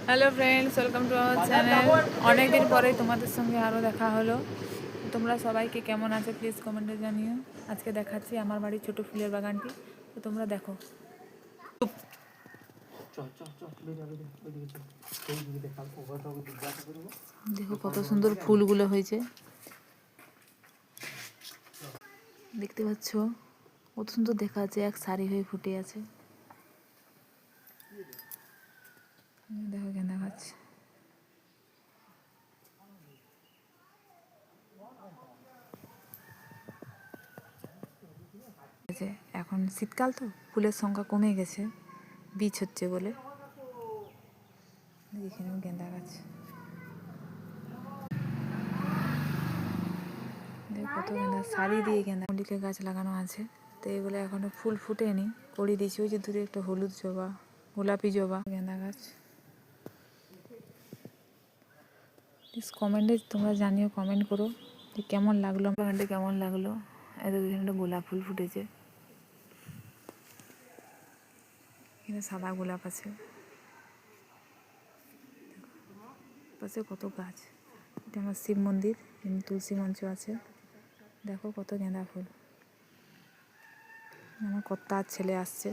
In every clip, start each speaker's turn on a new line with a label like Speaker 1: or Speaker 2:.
Speaker 1: Hello friends, welcome to our channel. অনেক দিন পরেই তোমাদের সঙ্গে আরও দেখা হলো। তোমরা সবাইকে কেমন আছে প্লিজ কমেন্টে জানিও। আজকে দেখাচ্ছি আমার বাড়ির ছোট ফুলের বাগানটি, তো তোমরা দেখো। দেখো কত সুন্দর ফুলগুলো হয়েছে, দেখতে পাচ্ছ কত সুন্দর দেখা যাচ্ছে, এক সারি হয়ে ফুটে আছে। দেখো গেঁদা গাছ, এখন শীতকাল তো ফুলের সংখ্যা কমে গেছে, বীজ হচ্ছে বলে। এখানেও গেঁদা গাছ, কত গেঁদা, শাড়ি দিয়ে গেঁদা মল্লিকের গাছ লাগানো আছে। তো এগুলো এখনো ফুল ফুটেনি, কড়ি দিয়েছি। ওই যে দূরে একটা হলুদ জবা, গোলাপি জবা, গেঁদা গাছ। প্লিজ কমেন্টে তোমরা জানিও, কমেন্ট করো যে কেমন লাগলো, কমেন্টে কেমন লাগলো। এত এখানে গোলাপ ফুল ফুটেছে, এখানে সাদা গোলাপ আছে, পাশে কত গাছ। এটা আমার শিব মন্দির, তুলসী মঞ্চ আছে। দেখো কত গেঁদা ফুল। আমার কর্তা আর ছেলে আসছে।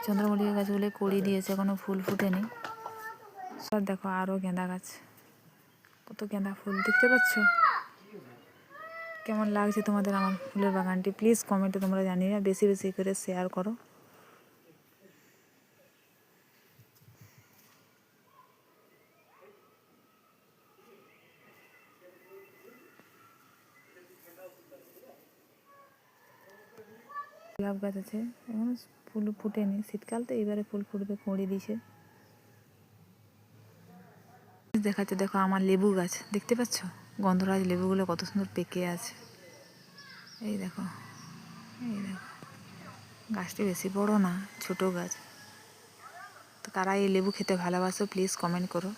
Speaker 1: চন্দ্রমল্লিকা গাছগুলো কড়ি দিয়েছে, এখনো ফুল ফুটেনি। সব দেখো আরও গেঁদা গাছ, কত গেঁদা ফুল দেখতে পাচ্ছ। কেমন লাগছে তোমাদের আমার ফুলের বাগানটি প্লিজ কমেন্টে তোমরা জানিয়ে, বেশি বেশি করে শেয়ার করো। গোলাপ গাছ আছে, এখনো ফুল ফুটেনি, শীতকাল তো এবারে ফুল ফুটবে, কুঁড়ি দিছে। দেখাচ্ছে, দেখো আমার লেবু গাছ দেখতে পাচ্ছ, গন্ধরাজ লেবুগুলো কত সুন্দর পেকে আছে। এই দেখো, এই দেখো, গাছটি বেশি বড় না, ছোট গাছ। তো কারা এই লেবু খেতে ভালোবাসো প্লিজ কমেন্ট করো।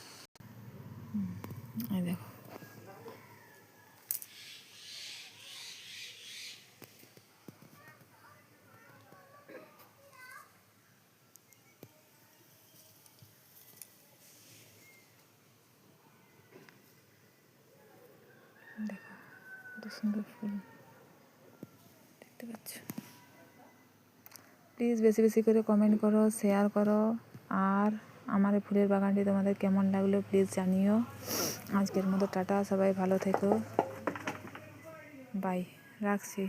Speaker 1: এই দেখো, দেখো কত সুন্দর ফুল দেখতে পাচ্ছ। প্লিজ বেশি বেশি করে কমেন্ট করো, শেয়ার করো। আর আমার এই ফুলের বাগানটি তোমাদের কেমন লাগলো প্লিজ জানিও। আজকের মতো টাটা, সবাই ভালো থেকো, বাই, রাখছি।